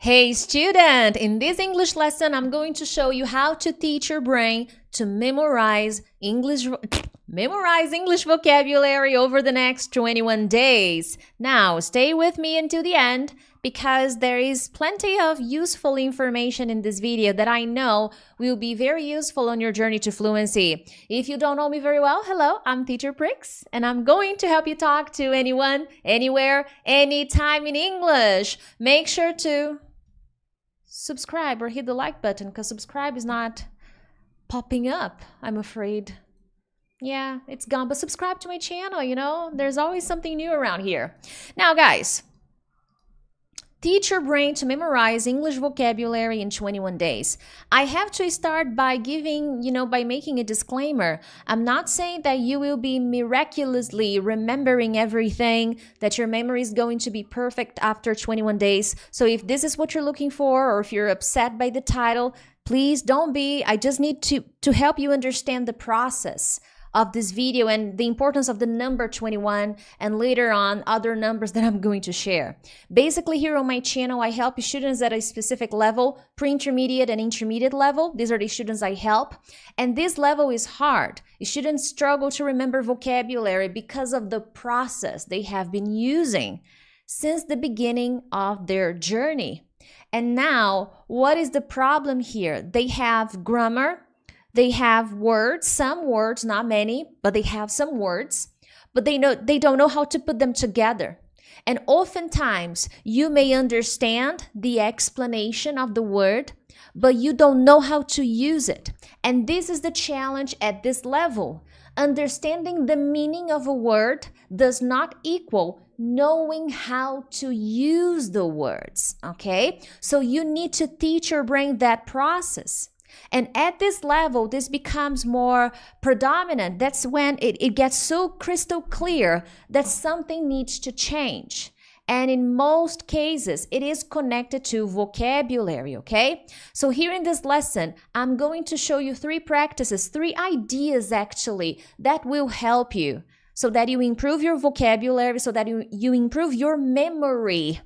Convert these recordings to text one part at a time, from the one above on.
Hey student, in this English lesson, I'm going to show you how to teach your brain to memorize English vocabulary over the next 21 days. Now, stay with me until the end because there is plenty of useful information in this video that I know will be very useful on your journey to fluency. If you don't know me very well, hello, I'm Teacher Prix, and I'm going to help you talk to anyone, anywhere, anytime in English. Make sure to subscribe or hit the like button because subscribe is not popping up, I'm afraid. Yeah, it's gone, but subscribe to my channel, there's always something new around here. Now, guys, teach your brain to memorize English vocabulary in 21 days. I have to start by by making a disclaimer. I'm not saying that you will be miraculously remembering everything, that your memory is going to be perfect after 21 days. So if this is what you're looking for, or if you're upset by the title, please don't be. I just need to help you understand the process of this video and the importance of the number 21 and later on other numbers that I'm going to share. Basically, here on my channel, I help students at a specific level, pre-intermediate and intermediate level. These are the students I help. And this level is hard. Students struggle to remember vocabulary because of the process they have been using since the beginning of their journey. And now, what is the problem here? They have grammar. They have words, some words, not many, but they have some words, but they don't know how to put them together. And oftentimes you may understand the explanation of the word, but you don't know how to use it. And this is the challenge at this level. Understanding the meaning of a word does not equal knowing how to use the words, okay? So you need to teach your brain that process. And at this level, this becomes more predominant. That's when it gets so crystal clear that something needs to change. And in most cases, it is connected to vocabulary, okay? So here in this lesson, I'm going to show you 3 practices, 3 ideas actually, that will help you so that you improve your vocabulary, so that you improve your memory.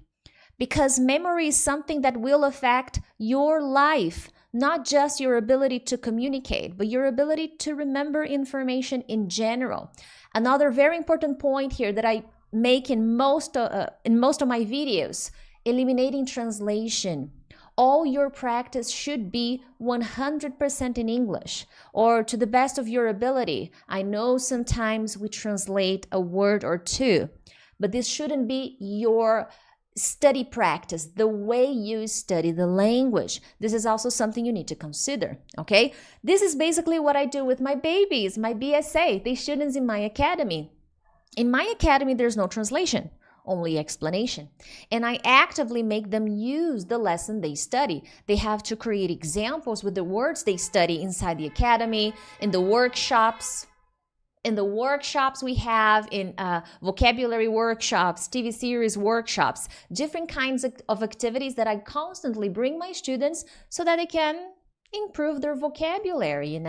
Because memory is something that will affect your life. Not just your ability to communicate, but your ability to remember information in general. Another very important point here that I make in most of my videos, eliminating translation. All your practice should be 100% in English or to the best of your ability. I know sometimes we translate a word or two, but this shouldn't be your study practice, the way you study the language. This is also something you need to consider, okay? This is basically what I do with my babies, my BSA, the students in my academy. In my academy, there's no translation, only explanation. And I actively make them use the lesson they study. They have to create examples with the words they study inside the academy, in the workshops. In the workshops we have, in vocabulary workshops, TV series workshops, different kinds of activities that I constantly bring my students so that they can improve their vocabulary,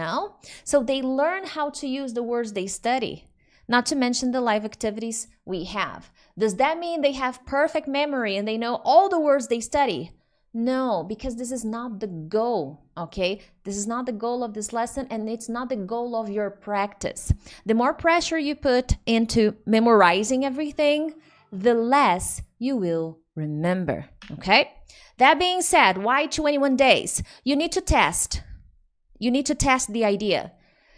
So they learn how to use the words they study, not to mention the live activities we have. Does that mean they have perfect memory and they know all the words they study? No, because this is not the goal, okay? This is not the goal of this lesson, and it's not the goal of your practice. The more pressure you put into memorizing everything, the less you will remember, okay? That being said, why 21 days? You need to test. You need to test the idea.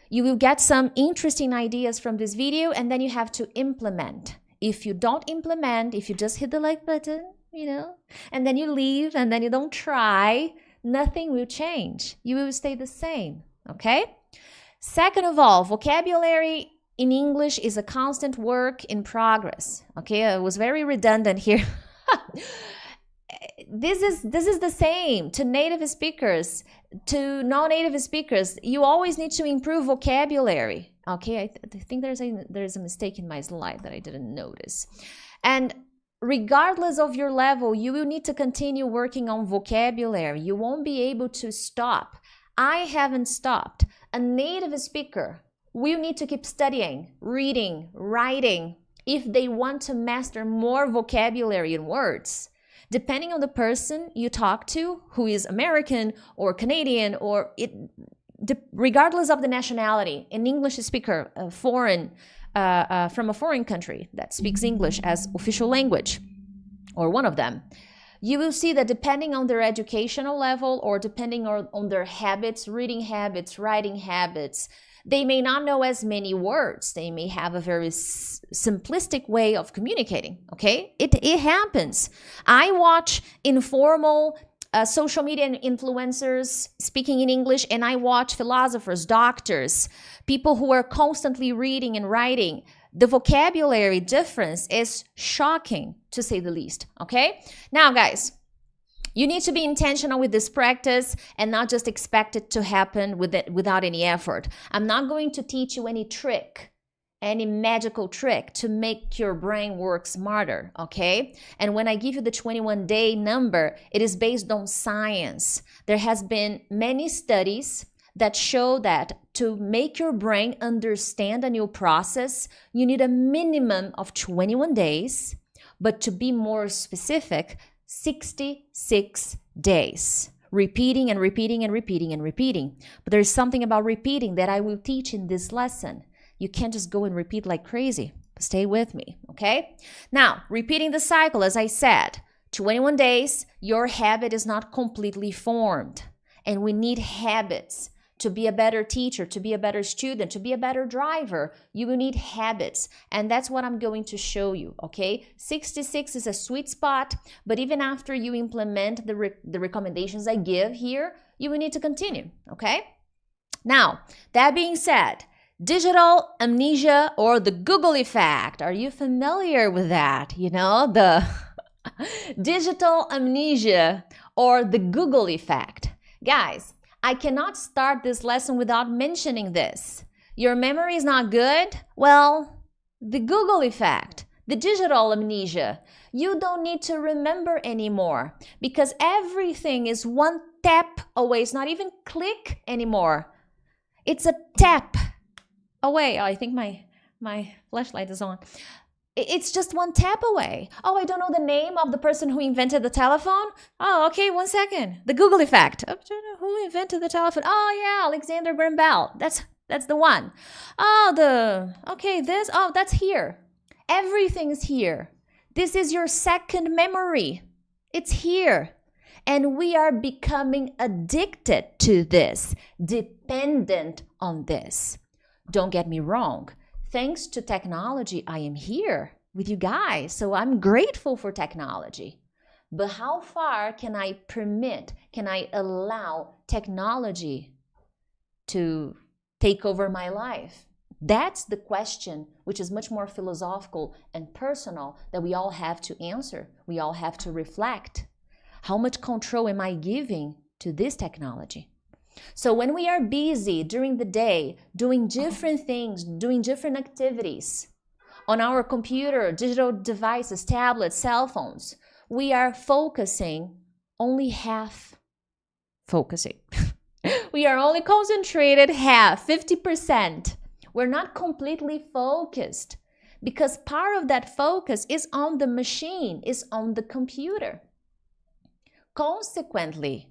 You will get some interesting ideas from this video, and then you have to implement. If you don't implement, if you just hit the like button, and then you leave and then you don't try, nothing will change. You will stay the same, okay? Second of all, vocabulary in English is a constant work in progress, okay? I was very redundant here. This is the same to native speakers, to non-native speakers. You always need to improve vocabulary, okay? I think there's a mistake in my slide that I didn't notice. And regardless of your level, you will need to continue working on vocabulary. You won't be able to stop. I haven't stopped. A native speaker will need to keep studying, reading, writing if they want to master more vocabulary and words. Depending on the person you talk to, who is American or Canadian, or regardless of the nationality, an English speaker, from a foreign country that speaks English as official language, or one of them, you will see that depending on their educational level or depending on their habits, reading habits, writing habits, they may not know as many words. They may have a very simplistic way of communicating, okay? It happens. I watch informal social media influencers speaking in English, and I watch philosophers, doctors, people who are constantly reading and writing. The vocabulary difference is shocking, to say the least, okay? Now, guys, you need to be intentional with this practice and not just expect it to happen without any effort. I'm not going to teach you any trick, any magical trick to make your brain work smarter, okay? And when I give you the 21-day number, it is based on science. There has been many studies that show that to make your brain understand a new process, you need a minimum of 21 days, but to be more specific, 66 days. Repeating and repeating and repeating and repeating. But there's something about repeating that I will teach in this lesson. You can't just go and repeat like crazy. Stay with me, okay? Now, repeating the cycle, as I said, 21 days, your habit is not completely formed. And we need habits. To be a better teacher, to be a better student, to be a better driver, you will need habits. And that's what I'm going to show you, okay? 66 is a sweet spot, but even after you implement the recommendations I give here, you will need to continue, okay? Now, that being said, digital amnesia or the Google effect. Are you familiar with that? You know, the digital amnesia or the Google effect. Guys, I cannot start this lesson without mentioning this. Your memory is not good? Well, the Google effect, the digital amnesia. You don't need to remember anymore because everything is one tap away. It's not even click anymore. It's a tap away. Oh, I think my flashlight is on. It's just one tap away. Oh, I don't know the name of the person who invented the telephone. Oh, okay, 1 second. The Google effect. Oh, who invented the telephone? Oh, yeah, Alexander Graham Bell. That's the one. Oh, that's here. Everything's here. This is your second memory. It's here. And we are becoming addicted to this, dependent on this. Don't get me wrong. Thanks to technology, I am here with you guys. So I'm grateful for technology. But how far can I allow technology to take over my life? That's the question, which is much more philosophical and personal that we all have to answer. We all have to reflect. How much control am I giving to this technology? So when we are busy during the day, doing different things, doing different activities on our computer, digital devices, tablets, cell phones, we are focusing only half focusing. We are only concentrated half, 50%. We're not completely focused because part of that focus is on the machine, is on the computer. Consequently,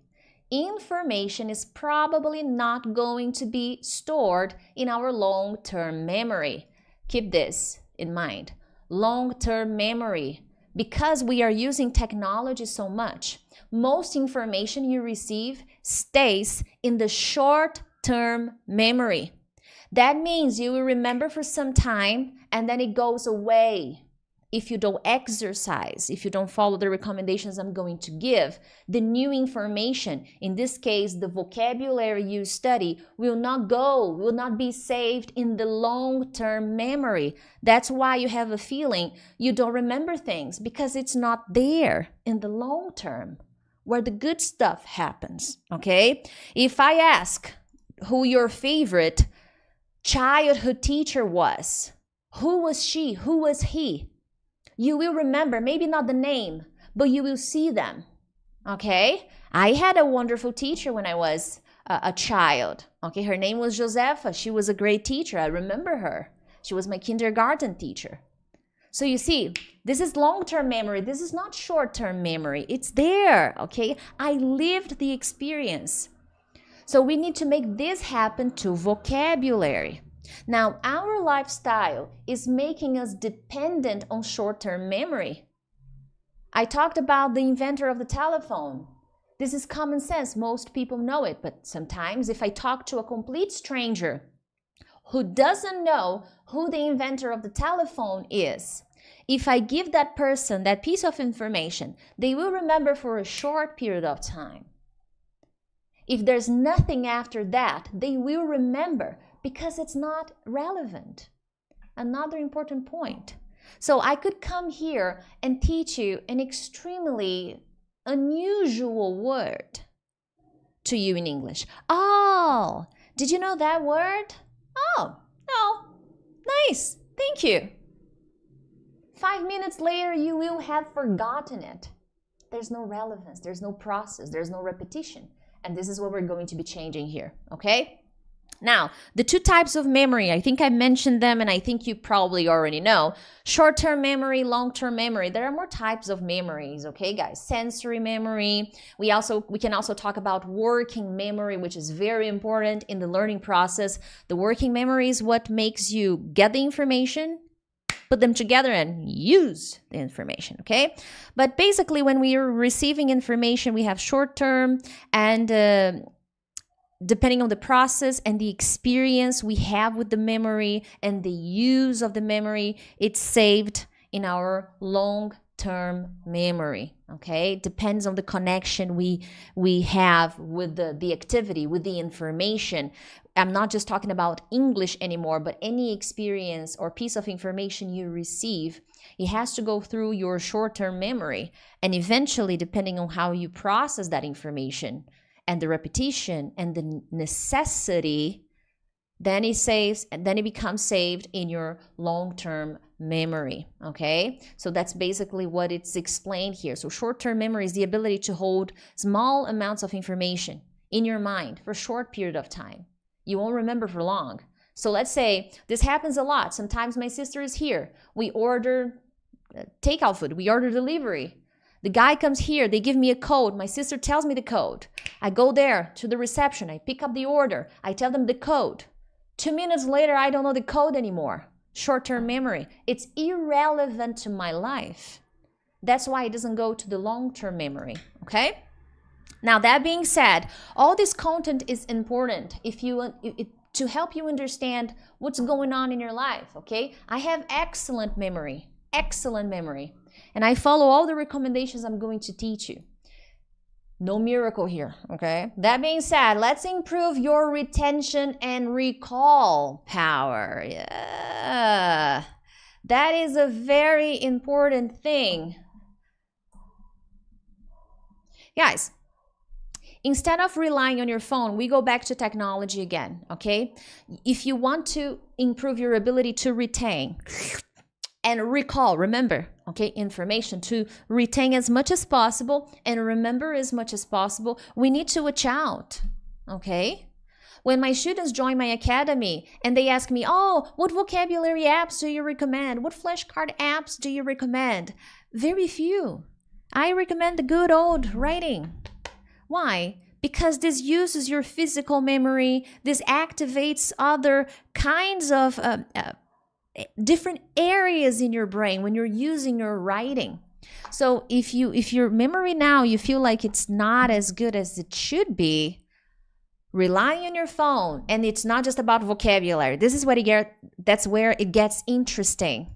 information is probably not going to be stored in our long-term memory. Keep this in mind. Long-term memory. Because we are using technology so much, most information you receive stays in the short-term memory. That means you will remember for some time and then it goes away. If you don't exercise, if you don't follow the recommendations I'm going to give, the new information, in this case, the vocabulary you study, will not be saved in the long-term memory. That's why you have a feeling you don't remember things, because it's not there in the long term, where the good stuff happens, okay? If I ask who your favorite childhood teacher was, who was she, who was he? You will remember, maybe not the name, but you will see them, okay? I had a wonderful teacher when I was a child, okay? Her name was Josefa. She was a great teacher. I remember her. She was my kindergarten teacher. So you see, this is long-term memory. This is not short-term memory. It's there, okay? I lived the experience. So we need to make this happen to vocabulary. Now, our lifestyle is making us dependent on short-term memory. I talked about the inventor of the telephone. This is common sense. Most people know it, but sometimes if I talk to a complete stranger who doesn't know who the inventor of the telephone is, if I give that person that piece of information, they will remember for a short period of time. If there's nothing after that, they will remember because it's not relevant. Another important point. So I could come here and teach you an extremely unusual word to you in English. Oh, did you know that word? Oh, no. Nice. Thank you. 5 minutes later, you will have forgotten it. There's no relevance. There's no process. There's no repetition. And this is what we're going to be changing here, okay? Now, the two types of memory, I think I mentioned them and I think you probably already know. Short-term memory, long-term memory. There are more types of memories, okay, guys? Sensory memory. We can also talk about working memory, which is very important in the learning process. The working memory is what makes you get the information, put them together and use the information, okay? But basically, when we are receiving information, we have short-term and depending on the process and the experience we have with the memory and the use of the memory, it's saved in our long-term memory, okay? Depends on the connection we have with the activity, with the information. I'm not just talking about English anymore, but any experience or piece of information you receive, it has to go through your short-term memory. And eventually, depending on how you process that information and the repetition and the necessity, then it becomes saved in your long-term memory, okay? So that's basically what it's explained here. So short-term memory is the ability to hold small amounts of information in your mind for a short period of time. You won't remember for long. So let's say this happens a lot. Sometimes my sister is here. We order takeout food. We order delivery. The guy comes here. They give me a code. My sister tells me the code. I go there to the reception. I pick up the order. I tell them the code. 2 minutes later, I don't know the code anymore. Short-term memory. It's irrelevant to my life. That's why it doesn't go to the long-term memory, okay? Now, that being said, all this content is important to help you understand what's going on in your life, okay? I have excellent memory, and I follow all the recommendations I'm going to teach you. No miracle here, okay? That being said, let's improve your retention and recall power. Yeah, that is a very important thing. Guys, instead of relying on your phone, we go back to technology again, okay? If you want to improve your ability to retain and recall, remember, okay, information, to retain as much as possible and remember as much as possible, we need to watch out, okay? When my students join my academy and they ask me, oh, what vocabulary apps do you recommend? What flashcard apps do you recommend? Very few. I recommend the good old writing. Why? Because this uses your physical memory. This activates other kinds of different areas in your brain when you're using your writing. So if your memory now, you feel like it's not as good as it should be, relying on your phone, and it's not just about vocabulary. This is that's where it gets interesting.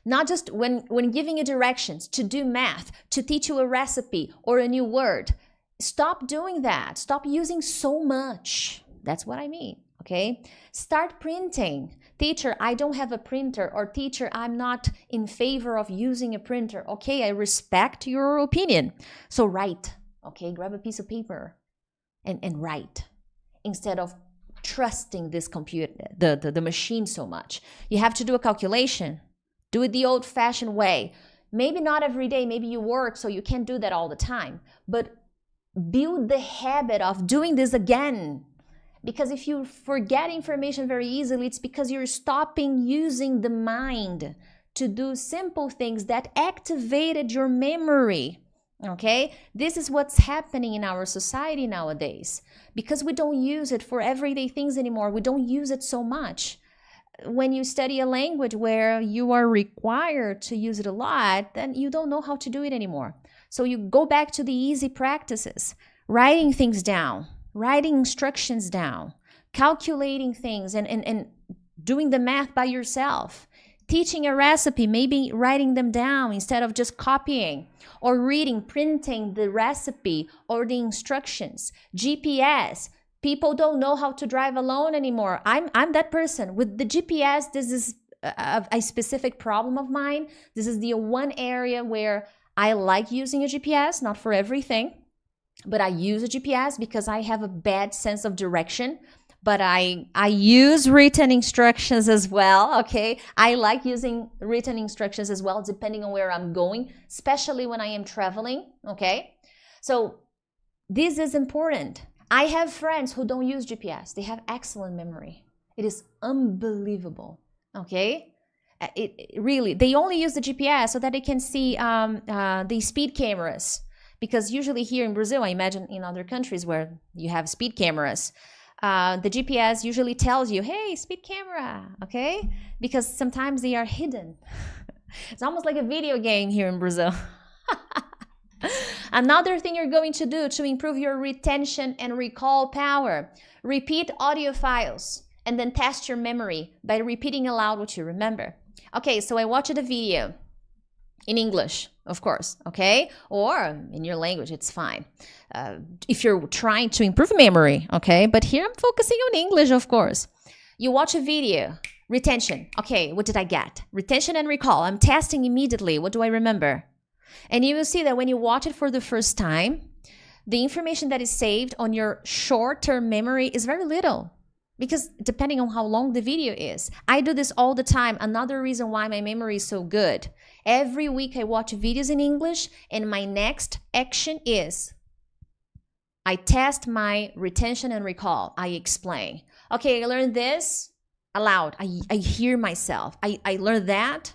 Not just when giving you directions to do math, to teach you a recipe or a new word. Stop doing that. Stop using so much. That's what I mean, okay? Start printing. Teacher, I don't have a printer. Or teacher, I'm not in favor of using a printer. Okay, I respect your opinion. So write, okay? Grab a piece of paper and write instead of trusting this computer, the machine so much. You have to do a calculation. Do it the old-fashioned way. Maybe not every day. Maybe you work, so you can't do that all the time. But build the habit of doing this again. Because if you forget information very easily, it's because you're stopping using the mind to do simple things that activated your memory. Okay, this is what's happening in our society nowadays because we don't use it for everyday things anymore. We don't use it so much. When you study a language where you are required to use it a lot, then you don't know how to do it anymore. So you go back to the easy practices, writing things down, writing instructions down, calculating things and doing the math by yourself, teaching a recipe, maybe writing them down instead of just copying, or reading, printing the recipe or the instructions. GPS. People don't know how to drive alone anymore. I'm that person. With the GPS, this is a specific problem of mine. This is the one area where I like using a GPS, not for everything, but I use a GPS because I have a bad sense of direction. But I use written instructions as well, okay? I like using written instructions as well, depending on where I'm going, especially when I am traveling, okay? So this is important. I have friends who don't use GPS. They have excellent memory. It is unbelievable, okay? Really, they only use the GPS so that they can see the speed cameras. Because usually here in Brazil, I imagine in other countries where you have speed cameras, the GPS usually tells you, hey, speed camera, okay? Because sometimes they are hidden. It's almost like a video game here in Brazil. Another thing you're going to do to improve your retention and recall power, repeat audio files and then test your memory by repeating aloud what you remember. Okay, so I watched a video in English, of course, okay? Or in your language, it's fine. If you're trying to improve memory, okay? But here I'm focusing on English, of course. You watch a video, retention. Okay, what did I get? Retention and recall. I'm testing immediately. What do I remember? And you will see that when you watch it for the first time, the information that is saved on your short-term memory is very little. Because depending on how long the video is. I do this all the time. Another reason why my memory is so good. Every week I watch videos in English and my next action is I test my retention and recall. I explain. Okay, I learned this aloud. I hear myself. I learned that.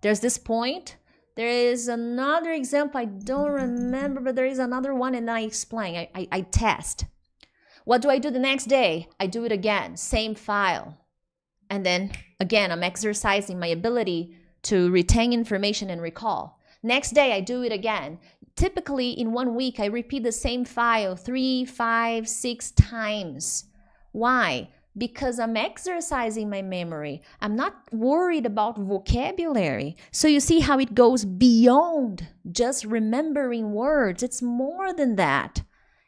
There's this point. There is another example. I don't remember, but there is another one and I explain. I test. What do I do the next day? I do it again. Same file. And then again, I'm exercising my ability to retain information and recall. Next day, I do it again. Typically, in 1 week, I repeat the same file 3, 5, 6 times. Why? Because I'm exercising my memory. I'm not worried about vocabulary. So you see how it goes beyond just remembering words. It's more than that.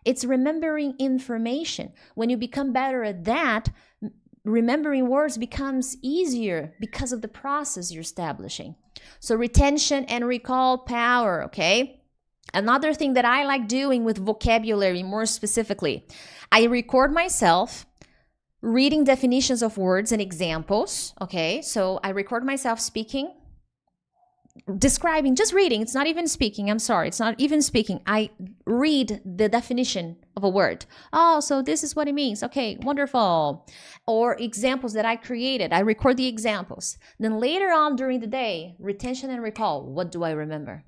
It's remembering information. When you become better at that, remembering words becomes easier because of the process you're establishing. So retention and recall power, okay? Another thing that I like doing with vocabulary, more specifically, I record myself reading definitions of words and examples, okay? So I record myself speaking, describing, just reading. It's not even speaking. I'm sorry. It's not even speaking. I read the definition of a word. Oh, so this is what it means. Okay, wonderful. Or examples that I created. I record the examples. Then later on during the day, retention and recall. What do I remember?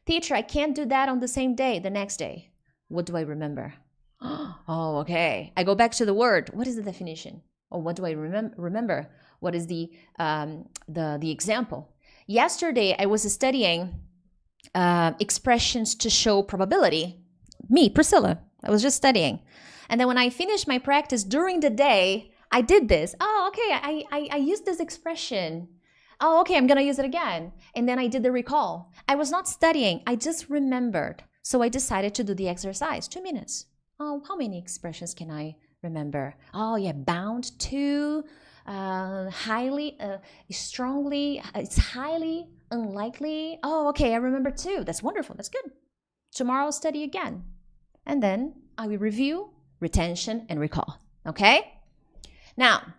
Teacher, I can't do that on the same day, the next day. What do I remember? Oh, okay. I go back to the word. What is the definition? Or what do I remember? What is the example? Yesterday, I was studying expressions to show probability. Me, Priscilla, I was just studying. And then when I finished my practice during the day, I did this. Oh, okay, I used this expression. Oh, okay, I'm going to use it again. And then I did the recall. I was not studying. I just remembered. So I decided to do the exercise. 2 minutes. Oh, how many expressions can I remember? Oh, yeah, bound to... highly, strongly, it's highly unlikely. Oh, okay, I remember 2. That's wonderful. That's good. Tomorrow I'll study again. And then I will review, retention, and recall. Okay? Now,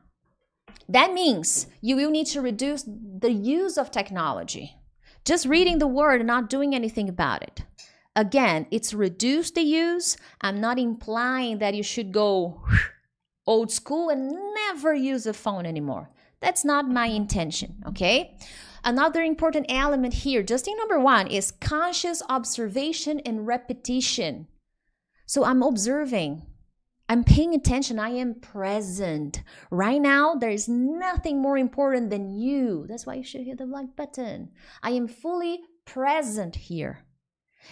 that means you will need to reduce the use of technology. Just reading the word and not doing anything about it. Again, it's reduce the use. I'm not implying that you should go old school and never use a phone anymore. That's not my intention, okay? Another important element here, just in number 1, is conscious observation and repetition. So I'm observing. I'm paying attention. I am present. Right now, there is nothing more important than you. That's why you should hit the like button. I am fully present here.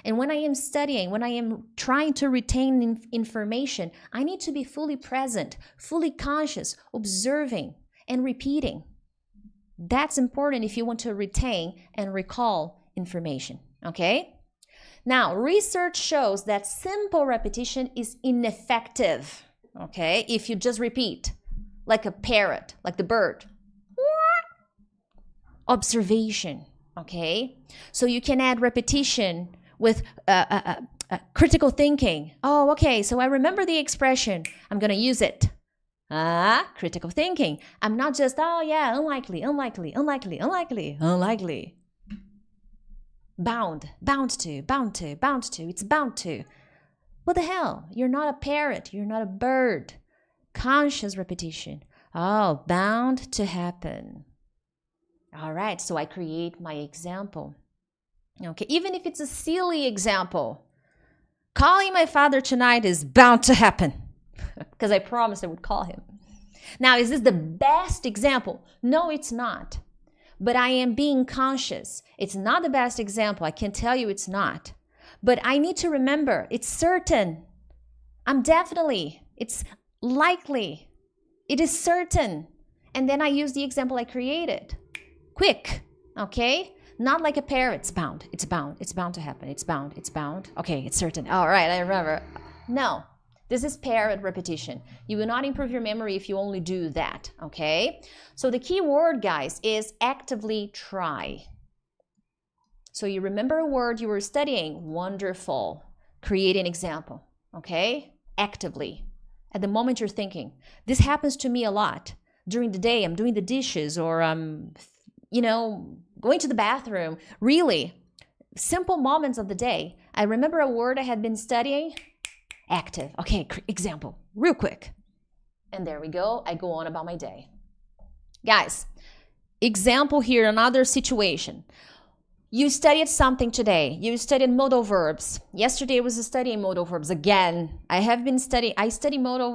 And when I am studying, when I am trying to retain information, I need to be fully present, fully conscious, observing, and repeating. That's important if you want to retain and recall information, okay? Now, research shows that simple repetition is ineffective, okay? If you just repeat, like a parrot, like the bird. Observation, okay? So you can add repetition with critical thinking. Oh, okay, so I remember the expression. I'm going to use it. Critical thinking. I'm not just, oh yeah, unlikely, unlikely, unlikely, unlikely, unlikely. Bound to, it's bound to. What the hell? You're not a parrot, you're not a bird. Conscious repetition. Oh, bound to happen. All right, so I create my example. Okay, even if it's a silly example. Calling my father tonight is bound to happen. Because I promised I would call him. Now, is this the best example? No, it's not. But I am being conscious. It's not the best example. I can tell you it's not. But I need to remember, it's certain. It's likely. It is certain. And then I use the example I created. Quick, okay? Not like a parrot. It's bound to happen. It's bound. Okay, it's certain. All right, I remember. No. This is parrot repetition. You will not improve your memory if you only do that, okay? So the key word, guys, is actively try. So you remember a word you were studying. Wonderful. Create an example, okay? Actively. At the moment you're thinking. This happens to me a lot. During the day, I'm doing the dishes or I'm, going to the bathroom. Really, simple moments of the day. I remember a word I had been studying. Active. Okay, example, real quick. And there we go. I go on about my day. Guys, example here, another situation. You studied something today. You studied modal verbs. Yesterday was studying modal verbs again. I study modal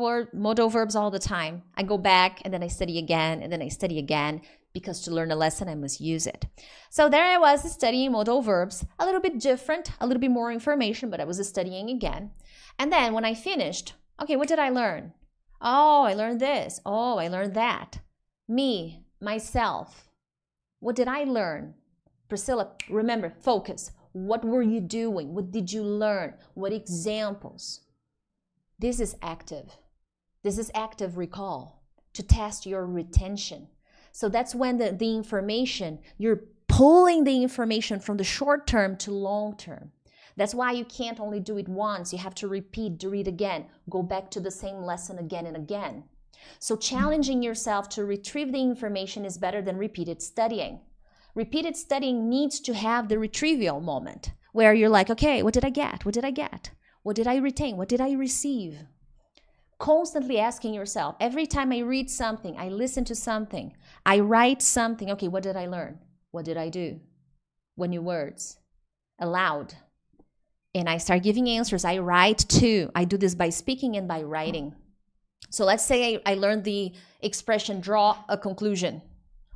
verbs all the time. I go back and then I study again and then I study again because to learn a lesson, I must use it. So there I was studying modal verbs, a little bit different, a little bit more information, but I was studying again. And then when I finished, okay, what did I learn? Oh, I learned this. Oh, I learned that. Me, myself. What did I learn? Priscilla, remember, focus. What were you doing? What did you learn? What examples? This is active. This is active recall to test your retention. So that's when the information, you're pulling the information from the short term to long term. That's why you can't only do it once. You have to repeat, do it again, go back to the same lesson again and again. So challenging yourself to retrieve the information is better than repeated studying. Repeated studying needs to have the retrieval moment where you're like, okay, what did I get? What did I get? What did I retain? What did I receive? Constantly asking yourself, every time I read something, I listen to something, I write something, okay, what did I learn? What did I do? What new words? Aloud. And I start giving answers. I write too. I do this by speaking and by writing. So let's say I learned the expression, draw a conclusion,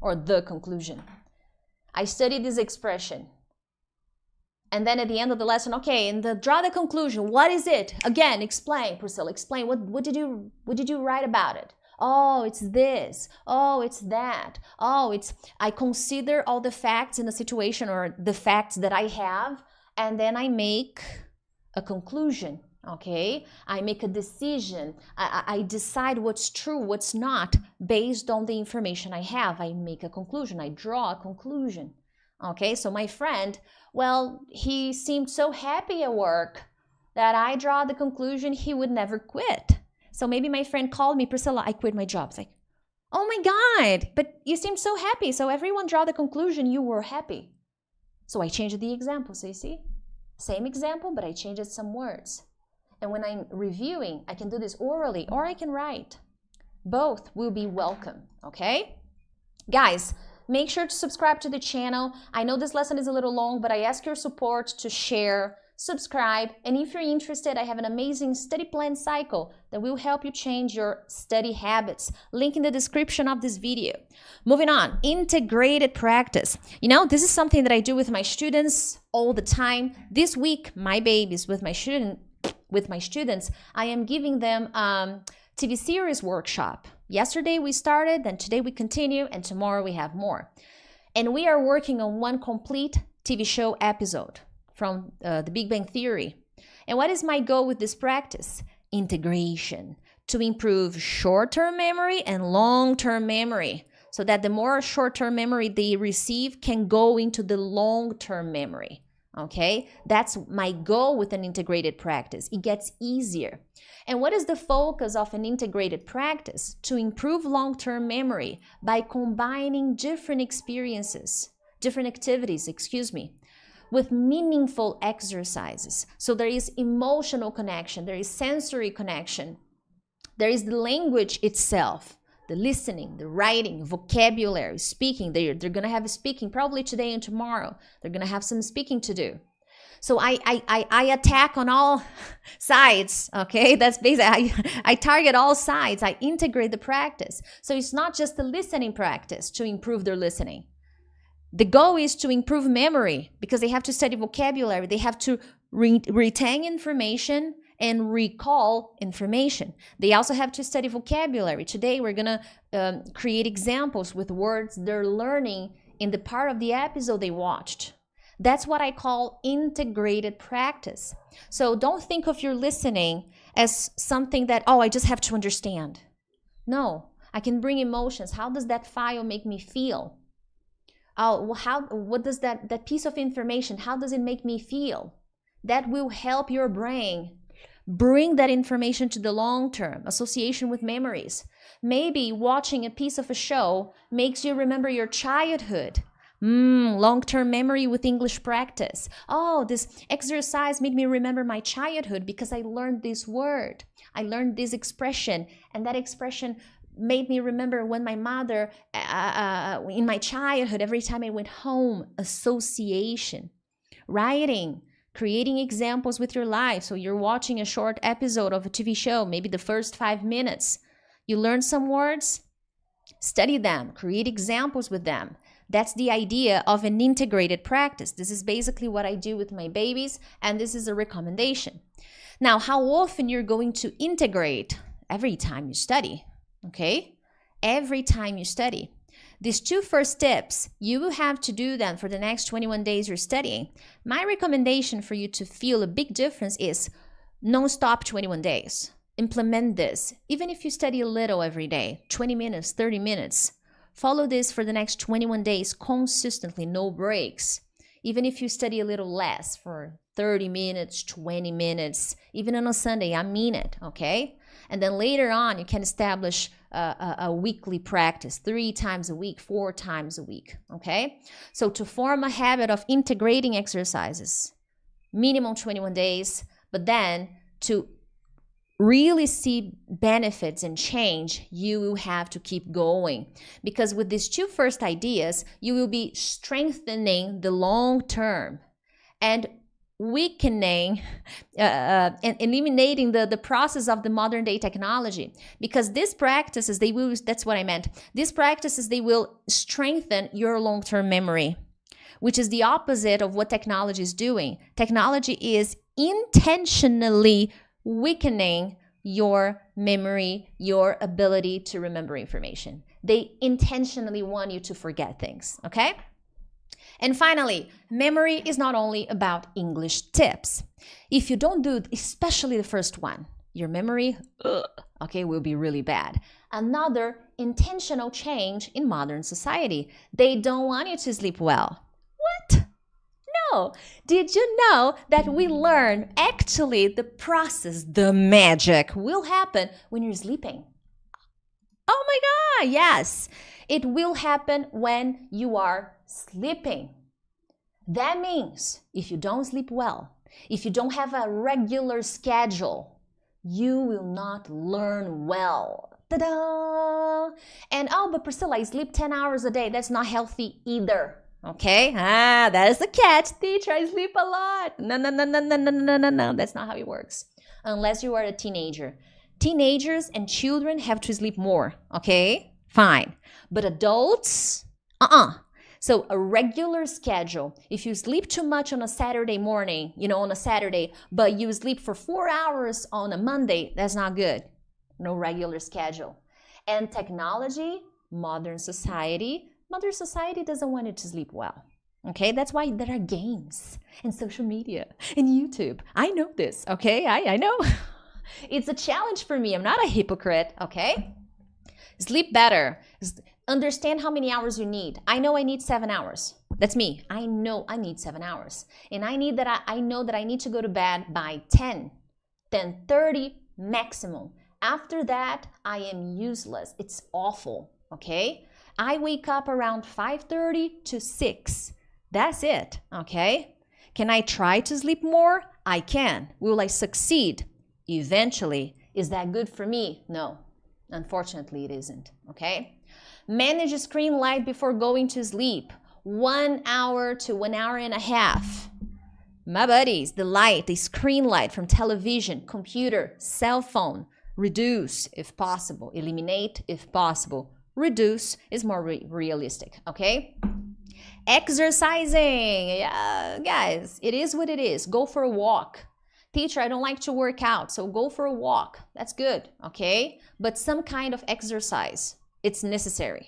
or the conclusion. I studied this expression. And then at the end of the lesson, okay, draw the conclusion. What is it? Again, explain, Priscilla, explain. What did you write about it? Oh, it's this. Oh, it's that. Oh, I consider all the facts in the situation or the facts that I have, and then I make a conclusion, okay? I make a decision. I decide what's true, what's not, based on the information I have. I make a conclusion. I draw a conclusion, okay? So my friend, well, he seemed so happy at work that I draw the conclusion he would never quit. So maybe my friend called me, Priscilla, I quit my job. It's like, oh my God, but you seemed so happy. So everyone draw the conclusion you were happy. So I changed the example, so you see? Same example, but I changed some words. And when I'm reviewing, I can do this orally or I can write. Both will be welcome, okay? Guys, make sure to subscribe to the channel. I know this lesson is a little long, but I ask your support to share, subscribe, and if you're interested, I have an amazing study plan cycle that will help you change your study habits. Link in the description of this video. Moving on, integrated practice. You know, this is something that I do with my students all the time. This week, my babies with my students, I am giving them TV series workshop. Yesterday we started, then today we continue, and tomorrow we have more. And we are working on one complete TV show episode from The Big Bang Theory. And what is my goal with this practice? Integration, to improve short-term memory and long-term memory, so that the more short-term memory they receive can go into the long-term memory. Okay, that's my goal with an integrated practice. It gets easier. And what is the focus of an integrated practice? To improve long-term memory by combining different experiences, different activities, with meaningful exercises. So there is emotional connection, there is sensory connection, there is the language itself, the listening, the writing, vocabulary, speaking. They're going to have speaking probably today and tomorrow. They're going to have some speaking to do. So I attack on all sides, okay? That's basically, I target all sides. I integrate the practice. So it's not just the listening practice to improve their listening. The goal is to improve memory because they have to study vocabulary. They have to retain information and recall information. They also have to study vocabulary. Today we're going to create examples with words they're learning in the part of the episode they watched. That's what I call integrated practice. So don't think of your listening as something that, oh, I just have to understand. No, I can bring emotions. How does that file make me feel? Oh, what does that piece of information, how does it make me feel? That will help your brain bring that information to the long term, association with memories. Maybe watching a piece of a show makes you remember your childhood. Long-term memory with English practice. Oh, this exercise made me remember my childhood because I learned this word. I learned this expression, and that expression made me remember when my mother, in my childhood, every time I went home. Association. Writing. Creating examples with your life. So you're watching a short episode of a TV show, maybe the first 5 minutes. You learn some words, study them, create examples with them. That's the idea of an integrated practice. This is basically what I do with my babies, and this is a recommendation. Now, how often you're going to integrate? Every time you study, okay? Every time you study. These 2 first tips, you will have to do them for the next 21 days you're studying. My recommendation for you to feel a big difference is non-stop 21 days. Implement this. Even if you study a little every day, 20 minutes, 30 minutes, follow this for the next 21 days consistently, no breaks. Even if you study a little less for 30 minutes, 20 minutes, even on a Sunday, I mean it, okay? And then later on, you can establish a weekly practice, 3 times a week, 4 times a week, okay? So to form a habit of integrating exercises, minimum 21 days, but then to really see benefits and change, you will have to keep going. Because with these 2 first ideas, you will be strengthening the long term and weakening and eliminating the process of the modern day technology. Because these practices, that's what I meant. These practices, they will strengthen your long-term memory, which is the opposite of what technology is doing. Technology is intentionally weakening your memory, your ability to remember information. They intentionally want you to forget things, okay? And finally, memory is not only about English tips. If you don't do, especially the first one, your memory, will be really bad. Another intentional change in modern society. They don't want you to sleep well. What? No. Did you know that we learn actually the process, the magic will happen when you're sleeping? Oh my God, yes. It will happen when you are sleeping. That means if you don't sleep well, if you don't have a regular schedule, you will not learn well. Ta-da! And oh, but Priscilla, I sleep 10 hours a day. That's not healthy either. Okay? That is the catch. Teacher, I sleep a lot. No, no, no, no, no, no, no, no, no. That's not how it works. Unless you are a teenager. Teenagers and children have to sleep more. Okay? Fine. But adults, So a regular schedule. If you sleep too much on a Saturday morning, on a Saturday, but you sleep for 4 hours on a Monday, that's not good. No regular schedule. And technology, modern society doesn't want you to sleep well. Okay, that's why there are games and social media and YouTube. I know this, okay? I know. It's a challenge for me. I'm not a hypocrite, okay? Sleep better. Understand how many hours you need. I know I need 7 hours. That's me. I know I need 7 hours. And I know that I need to go to bed by 10:30 maximum. After that, I am useless. It's awful, okay? I wake up around 5:30 to 6. That's it, okay? Can I try to sleep more? I can. Will I succeed? Eventually. Is that good for me? No. Unfortunately, it isn't, okay? Manage screen light before going to sleep. 1 hour to 1 hour and a half. My buddies, the screen light from television, computer, cell phone, reduce if possible. Eliminate if possible. Reduce is more realistic, okay? Exercising. Yeah, guys, it is what it is. Go for a walk. Teacher, I don't like to work out, so go for a walk. That's good, okay? But some kind of exercise, it's necessary.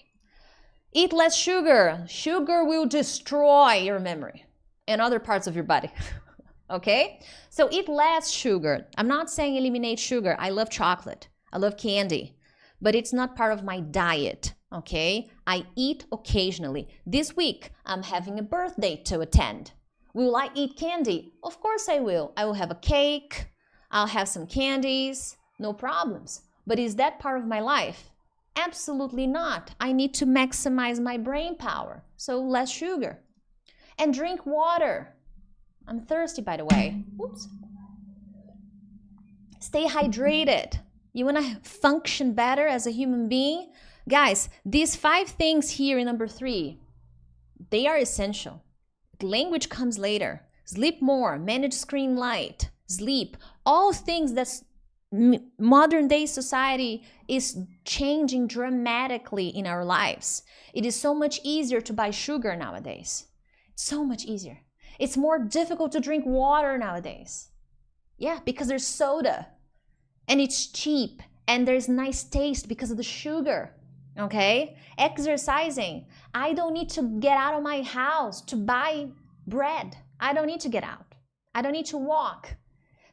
Eat less sugar. Sugar will destroy your memory and other parts of your body. Okay? So eat less sugar. I'm not saying eliminate sugar. I love chocolate. I love candy. But it's not part of my diet. Okay? I eat occasionally. This week, I'm having a birthday to attend. Will I eat candy? Of course I will. I will have a cake. I'll have some candies. No problems. But is that part of my life? Absolutely not. I need to maximize my brain power. So less sugar. And drink water. I'm thirsty, by the way. Oops. Stay hydrated. You want to function better as a human being? Guys, these 5 things here in number 3, they are essential. Language comes later. Sleep more, manage screen light, sleep. All things that modern day society is changing dramatically in our lives. It is so much easier to buy sugar nowadays. So much easier. It's more difficult to drink water nowadays. Yeah, because there's soda and it's cheap and there's nice taste because of the sugar. Okay? Exercising. I don't need to get out of my house to buy bread. I don't need to get out. I don't need to walk.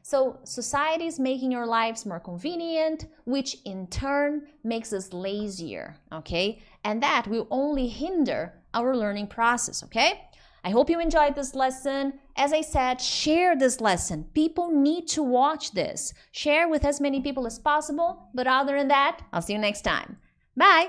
So society is making our lives more convenient, which in turn makes us lazier. Okay? And that will only hinder our learning process. Okay? I hope you enjoyed this lesson. As I said, share this lesson. People need to watch this. Share with as many people as possible. But other than that, I'll see you next time. Bye!